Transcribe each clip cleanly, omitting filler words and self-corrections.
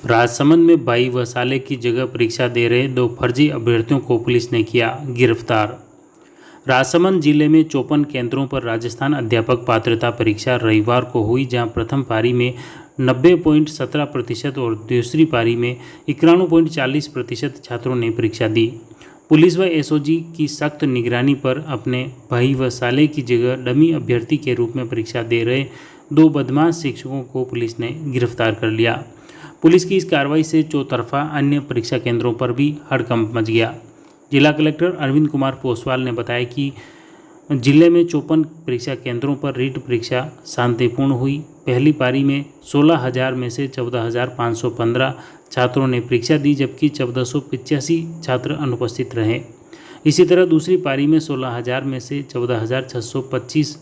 राजसमंद में 22 व साले की जगह परीक्षा दे रहे 2 फर्जी अभ्यर्थियों को पुलिस ने किया गिरफ्तार। राजसमंद जिले में 54 केंद्रों पर राजस्थान अध्यापक पात्रता परीक्षा रविवार को हुई, जहां प्रथम पारी में 90.17% और दूसरी पारी में 91.40% छात्रों ने परीक्षा दी। पुलिस व एसओजी की सख्त निगरानी पर अपने भाई व साले की जगह डमी अभ्यर्थी के रूप में परीक्षा दे रहे 2 बदमाश शिक्षकों को पुलिस ने गिरफ्तार कर लिया। पुलिस की इस कार्रवाई से चौतरफा अन्य परीक्षा केंद्रों पर भी हड़कंप मच गया। जिला कलेक्टर अरविंद कुमार पोसवाल ने बताया कि जिले में 54 परीक्षा केंद्रों पर रीट परीक्षा शांतिपूर्ण हुई। पहली पारी में 16,000 में से 14,515 छात्रों ने परीक्षा दी, जबकि 1485 छात्र अनुपस्थित रहे। इसी तरह दूसरी पारी में 16,000 में से 14,625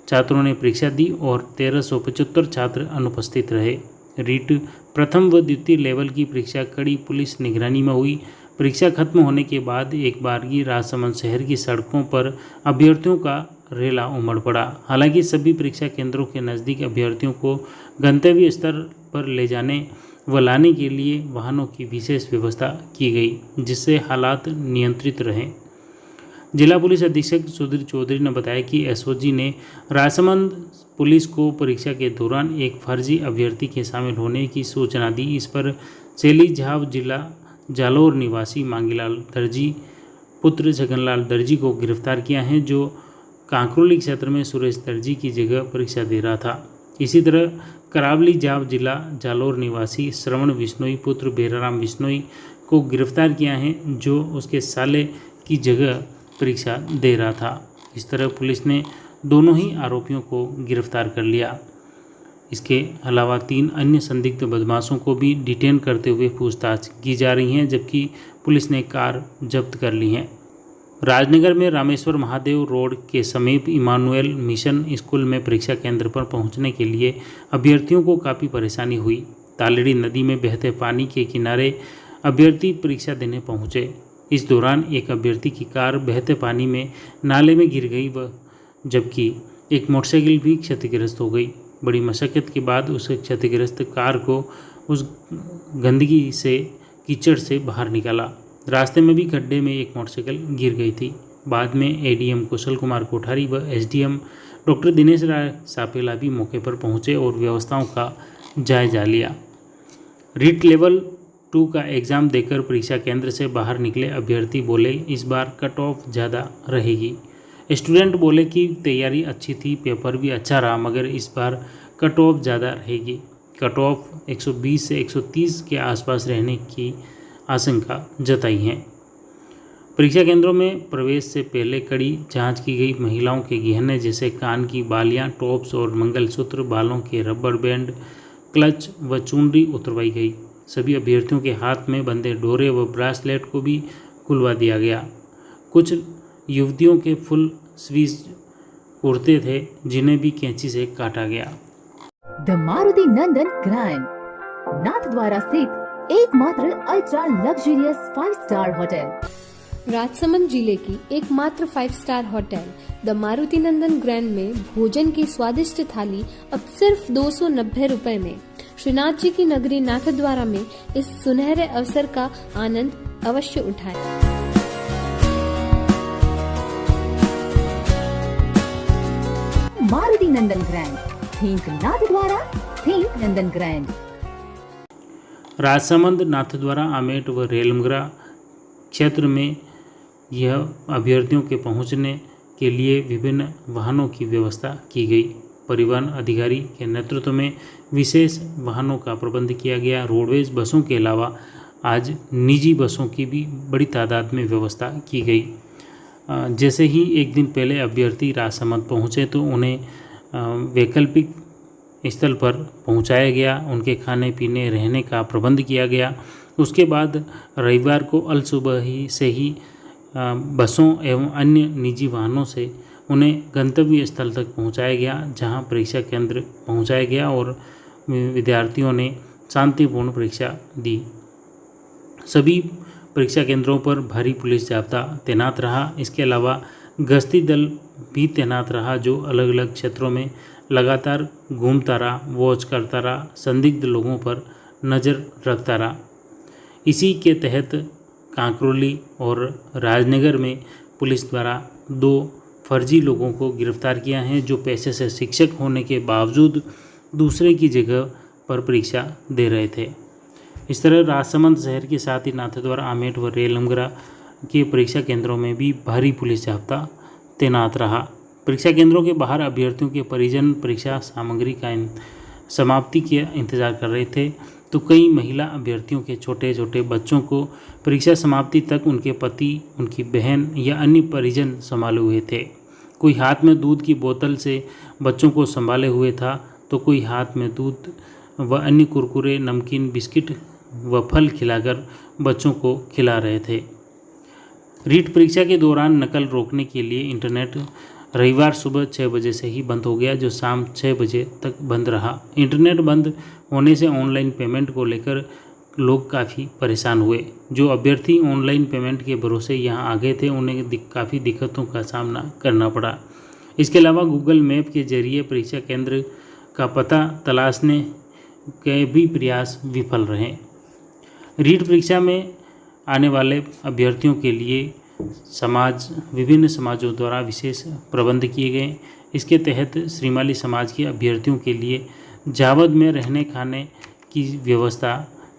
छात्रों ने परीक्षा दी और 1,375 छात्र अनुपस्थित रहे। रीट प्रथम व द्वितीय लेवल की परीक्षा कड़ी पुलिस निगरानी में हुई। परीक्षा खत्म होने के बाद एक बारगी राजसमंद शहर की सड़कों पर अभ्यर्थियों का रेला उमड़ पड़ा। हालांकि सभी परीक्षा केंद्रों के नज़दीक अभ्यर्थियों को गंतव्य स्तर पर ले जाने व लाने के लिए वाहनों की विशेष व्यवस्था की गई, जिससे हालात नियंत्रित रहे। जिला पुलिस अधीक्षक सुधीर चौधरी ने बताया कि एसओजी ने राजसमंद पुलिस को परीक्षा के दौरान एक फर्जी अभ्यर्थी के शामिल होने की सूचना दी। इस पर चेली झाव जिला जालोर निवासी मांगीलाल दर्जी पुत्र छगनलाल दर्जी को गिरफ्तार किया है, जो कांकरोली क्षेत्र में सुरेश दर्जी की जगह परीक्षा दे रहा था। इसी तरह करावली झाव जिला जालोर निवासी श्रवण बिश्नोई पुत्र बेराराम बिश्नोई को गिरफ्तार किया है, जो उसके साले की जगह परीक्षा दे रहा था। इस तरह पुलिस ने दोनों ही आरोपियों को गिरफ्तार कर लिया। इसके अलावा 3 अन्य संदिग्ध बदमाशों को भी डिटेन करते हुए पूछताछ की जा रही है, जबकि पुलिस ने कार जब्त कर ली है। राजनगर में रामेश्वर महादेव रोड के समीप इमानुएल मिशन स्कूल में परीक्षा केंद्र पर पहुंचने के लिए अभ्यर्थियों को काफ़ी परेशानी हुई। तालेड़ी नदी में बहते पानी के किनारे अभ्यर्थी परीक्षा देने पहुंचे। इस दौरान एक अभ्यर्थी की कार बहते पानी में नाले में गिर गई जबकि एक मोटरसाइकिल भी क्षतिग्रस्त हो गई। बड़ी मशक्क़त के बाद उस क्षतिग्रस्त कार को उस गंदगी से कीचड़ से बाहर निकाला। रास्ते में भी गड्ढे में एक मोटरसाइकिल गिर गई थी। बाद में एडीएम कुशल कुमार कोठारी व एसडीएम डॉक्टर दिनेश राय सापेला भी मौके पर पहुंचे और व्यवस्थाओं का जायजा लिया। रीट लेवल 2 का एग्ज़ाम देकर परीक्षा केंद्र से बाहर निकले अभ्यर्थी बोले, इस बार कट ऑफ ज़्यादा रहेगी। स्टूडेंट बोले कि तैयारी अच्छी थी, पेपर भी अच्छा रहा, मगर इस बार कट ऑफ ज़्यादा रहेगी। कट ऑफ 120 से 130 के आसपास रहने की आशंका जताई है। परीक्षा केंद्रों में प्रवेश से पहले कड़ी जांच की गई। महिलाओं के गहने जैसे कान की बालियां, टॉप्स और मंगलसूत्र, बालों के रबर बैंड, क्लच व चुनरी उतरवाई गई। सभी अभ्यर्थियों के हाथ में बंधे डोरे व ब्रासलेट को भी खुलवा दिया गया। कुछ युवतियों के फुल स्लीव्स कुर्ते थे, जिन्हें भी कैंची से काटा गया। The Maruti Nandan grand Nathdwara स्थित एकमात्र ultra luxurious 5 star hotel. Rajsamand जिले की एकमात्र 5 star hotel the Maruti Nandan grand में भोजन की स्वादिष्ट थाली अब सिर्फ 290 रुपए में। श्रीनाथ जी की नगरी नाथद्वारा में इस सुनहरे अवसर का आनंद अवश्य उठाएं। मारुति नंदन ग्रैंड, थिंक नाथद्वारा, थिंक नंदन ग्रैंड। राजसमंद, नाथद्वारा, आमेट व रेलमगरा क्षेत्र में यह अभ्यर्थियों के पहुंचने के लिए विभिन्न वाहनों की व्यवस्था की गई। परिवहन अधिकारी के नेतृत्व में विशेष वाहनों का प्रबंध किया गया। रोडवेज बसों के अलावा आज निजी बसों की भी बड़ी तादाद में व्यवस्था की गई। जैसे ही एक दिन पहले अभ्यर्थी राजसमंद पहुँचे तो उन्हें वैकल्पिक स्थल पर पहुँचाया गया। उनके खाने पीने रहने का प्रबंध किया गया। उसके बाद रविवार को अल सुबह ही से ही बसों एवं अन्य निजी वाहनों से उन्हें गंतव्य स्थल तक पहुँचाया गया, जहां परीक्षा केंद्र पहुँचाया गया और विद्यार्थियों ने शांतिपूर्ण परीक्षा दी। सभी परीक्षा केंद्रों पर भारी पुलिस जाब्ता तैनात रहा। इसके अलावा गश्ती दल भी तैनात रहा, जो अलग अलग क्षेत्रों में लगातार घूमता रहा, वॉच करता रहा, संदिग्ध लोगों पर नज़र रखता रहा। इसी के तहत कांकरोली और राजनगर में पुलिस द्वारा 2 फर्जी लोगों को गिरफ्तार किया है, जो पेशे से शिक्षक होने के बावजूद दूसरे की जगह पर परीक्षा दे रहे थे। इस तरह राजसमंद शहर के साथ ही नाथद्वारा, आमेट व रेलमगरा के परीक्षा केंद्रों में भी भारी पुलिस जाब्ता तैनात रहा। परीक्षा केंद्रों के बाहर अभ्यर्थियों के परिजन परीक्षा सामग्री का समाप्ति के इंतजार कर रहे थे, तो कई महिला अभ्यर्थियों के छोटे छोटे बच्चों को परीक्षा समाप्ति तक उनके पति, उनकी बहन या अन्य परिजन संभाले हुए थे। कोई हाथ में दूध की बोतल से बच्चों को संभाले हुए था, तो कोई हाथ में दूध व अन्य कुरकुरे, नमकीन, बिस्किट व फल खिलाकर बच्चों को खिला रहे थे। रीट परीक्षा के दौरान नकल रोकने के लिए इंटरनेट रविवार सुबह 6 बजे से ही बंद हो गया, जो शाम 6 बजे तक बंद रहा। इंटरनेट बंद होने से ऑनलाइन पेमेंट को लेकर लोग काफ़ी परेशान हुए। जो अभ्यर्थी ऑनलाइन पेमेंट के भरोसे यहाँ आ गए थे, उन्हें काफ़ी दिक्कतों का सामना करना पड़ा। इसके अलावा गूगल मैप के जरिए परीक्षा केंद्र का पता तलाशने के भी प्रयास विफल रहे। रीट परीक्षा में आने वाले अभ्यर्थियों के लिए विभिन्न समाजों द्वारा विशेष प्रबंध किए गए। इसके तहत श्रीमाली समाज के अभ्यर्थियों के लिए जावद में रहने खाने की व्यवस्था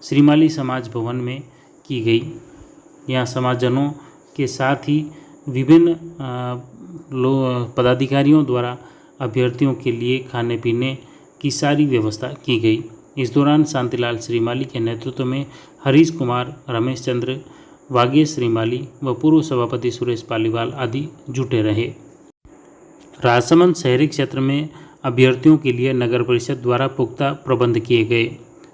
श्रीमाली समाज भवन में की गई। यहाँ समाजजनों के साथ ही विभिन्न पदाधिकारियों द्वारा अभ्यर्थियों के लिए खाने पीने की सारी व्यवस्था की गई। इस दौरान शांतिलाल श्रीमाली के नेतृत्व में हरीश कुमार, रमेश चंद्र वागेश श्रीमाली व पूर्व सभापति सुरेश पालीवाल आदि जुटे रहे। राजसमंद शहरी क्षेत्र में अभ्यर्थियों के लिए नगर परिषद द्वारा पुख्ता प्रबंध किए गए।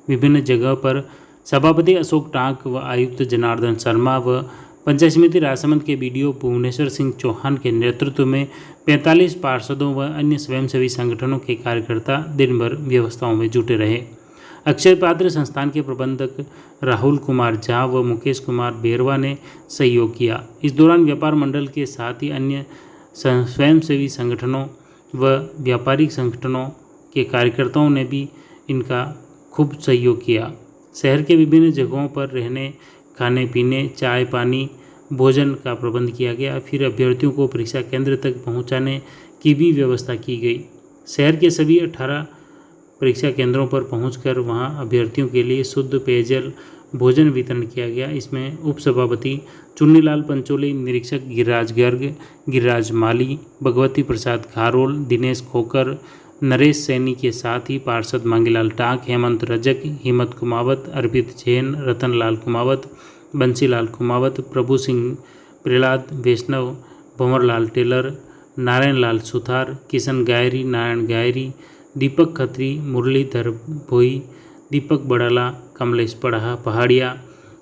विभिन्न जगह पर सभापति अशोक टांक व आयुक्त जनार्दन शर्मा व पंचायत समिति राजसमंद के बीडीओ भुवनेश्वर सिंह चौहान के नेतृत्व में 45 पार्षदों व अन्य स्वयंसेवी संगठनों के कार्यकर्ता दिन भर व्यवस्थाओं में जुटे रहे। अक्षय पात्र संस्थान के प्रबंधक राहुल कुमार झा व मुकेश कुमार बेरवा ने सहयोग किया। इस दौरान व्यापार मंडल के साथ ही अन्य स्वयंसेवी संगठनों व व्यापारिक संगठनों के कार्यकर्ताओं ने भी इनका खूब सहयोग किया। शहर के विभिन्न जगहों पर रहने, खाने पीने, चाय पानी, भोजन का प्रबंध किया गया। फिर अभ्यर्थियों को परीक्षा केंद्र तक पहुंचाने की भी व्यवस्था की गई। शहर के सभी 18 परीक्षा केंद्रों पर पहुंचकर वहां अभ्यर्थियों के लिए शुद्ध पेयजल भोजन वितरण किया गया। इसमें उप सभापति चुन्नीलाल पंचोली, निरीक्षक गिरिराज गर्ग, गिरिराज माली, भगवती प्रसाद खारोल, दिनेश खोकर, नरेश सैनी के साथ ही पार्षद मांगीलाल टाक, हेमंत रजक, हिम्मत कुमावत, अर्पित जैन, रतनलाल कुमावत, बंसीलाल कुमावत, प्रभु सिंह, प्रहलाद वैष्णव, भंवरलाल टेलर, नारायण लाल सुथार, किशन गायरी, नारायण गायरी, दीपक खत्री, मुरलीधर भोई, दीपक बड़ाला, कमलेश पहाड़िया,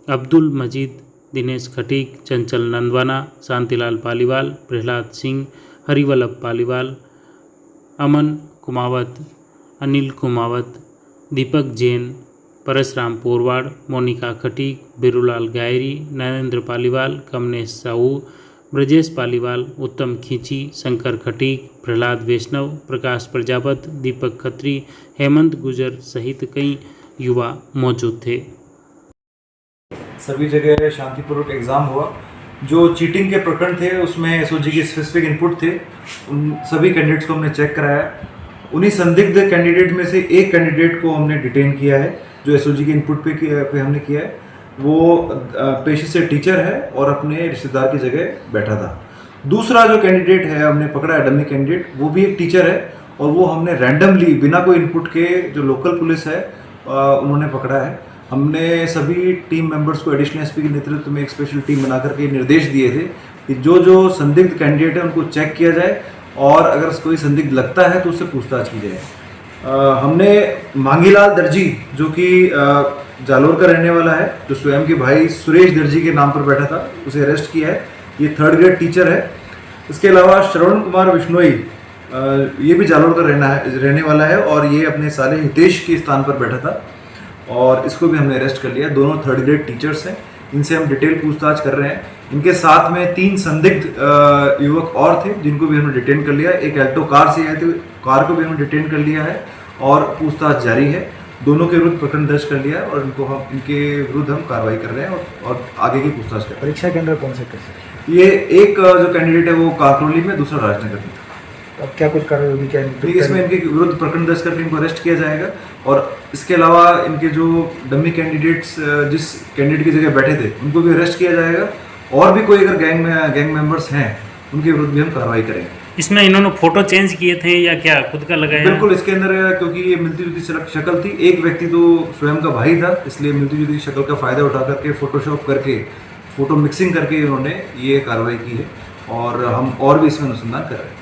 अब्दुल मजीद, दिनेश खटीक, चंचल नंदवाना, शांतिलाल पालीवाल, प्रहलाद सिंह, हरिवल्लभ पालीवाल, अमन कुमावत, अनिल कुमावत, दीपक जैन, परशुराम पोरवाड़, मोनिका खटीक, बिरूलाल गायरी, नरेंद्र पालीवाल, कमलेश साहू, ब्रजेश पालीवाल, उत्तम खींची, शंकर खटीक, प्रहलाद वैष्णव, प्रकाश प्रजापत, दीपक खत्री, हेमंत गुजर सहित कई युवा मौजूद थे। सभी जगह शांतिपूर्वक एग्ज़ाम हुआ। जो चीटिंग के प्रकरण थे उसमें एसओजी के स्पेसिफिक इनपुट थे, उन सभी कैंडिडेट्स को हमने चेक कराया। उन्हीं संदिग्ध कैंडिडेट में से एक कैंडिडेट को हमने डिटेन किया है, जो एसओजी के इनपुट पे हमने किया है। वो पेशे से टीचर है और अपने रिश्तेदार की जगह बैठा था। दूसरा जो कैंडिडेट है हमने पकड़ा है, डमी कैंडिडेट, वो भी एक टीचर है और वो हमने रैंडमली बिना कोई इनपुट के, जो लोकल पुलिस है उन्होंने पकड़ा है। हमने सभी टीम मेंबर्स को एडिशनल एसपी के नेतृत्व में एक स्पेशल टीम बना करके निर्देश दिए थे कि जो संदिग्ध कैंडिडेट है उनको चेक किया जाए और अगर कोई संदिग्ध लगता है तो उससे पूछताछ की जाए। हमने मांगीलाल दर्जी, जो कि जालोर का रहने वाला है, जो स्वयं के भाई सुरेश दर्जी के नाम पर बैठा था, उसे अरेस्ट किया है। ये 3rd ग्रेड टीचर है। इसके अलावा श्रवण कुमार बिश्नोई, ये भी जालोर का रहने वाला है और ये अपने साले हितेश के स्थान पर बैठा था और इसको भी हमने अरेस्ट कर लिया। दोनों 3rd ग्रेड टीचर्स हैं। इनसे हम डिटेल पूछताछ कर रहे हैं। इनके साथ में 3 संदिग्ध युवक और थे जिनको भी हमने डिटेन कर लिया। एक एल्टो कार से आए थे, कार को भी हमने डिटेन कर लिया है और पूछताछ जारी है। दोनों के विरुद्ध प्रकरण दर्ज कर लिया है और इनके विरुद्ध हम कार्रवाई कर रहे हैं और आगे की पूछताछ कर रहे हैं। परीक्षा केंद्र कौन से कैसे? ये एक जो कैंडिडेट है वो काकरोली में, दूसरा राजनगर में। अब क्या कुछ कार्रवाई होगी क्या? इसमें इनके विरुद्ध प्रकरण दर्ज करके इनको अरेस्ट किया जाएगा और इसके अलावा इनके जो डमी कैंडिडेट्स जिस कैंडिडेट की जगह बैठे थे उनको भी अरेस्ट किया जाएगा और भी कोई अगर गैंग मेंबर्स हैं उनके विरुद्ध भी हम कार्रवाई करेंगे। इसमें इन्होंने फोटो चेंज किए थे या क्या खुद का लगाया? बिल्कुल, इसके अंदर क्योंकि ये मिलती जुलती शक्ल थी, एक व्यक्ति तो स्वयं का भाई था, इसलिए मिलती जुलती शक्ल का फायदा उठा करके फोटोशॉप करके फोटो मिक्सिंग करके इन्होंने ये कार्रवाई की है और हम और भी इसमें अनुसंधान कर रहे हैं।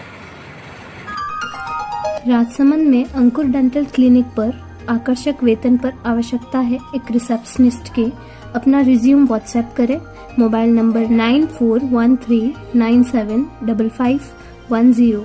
राजसमंद में अंकुर डेंटल क्लिनिक पर आकर्षक वेतन पर आवश्यकता है एक रिसेप्शनिस्ट की। अपना रिज्यूम व्हाट्सएप करें। Mobile number 9413975510।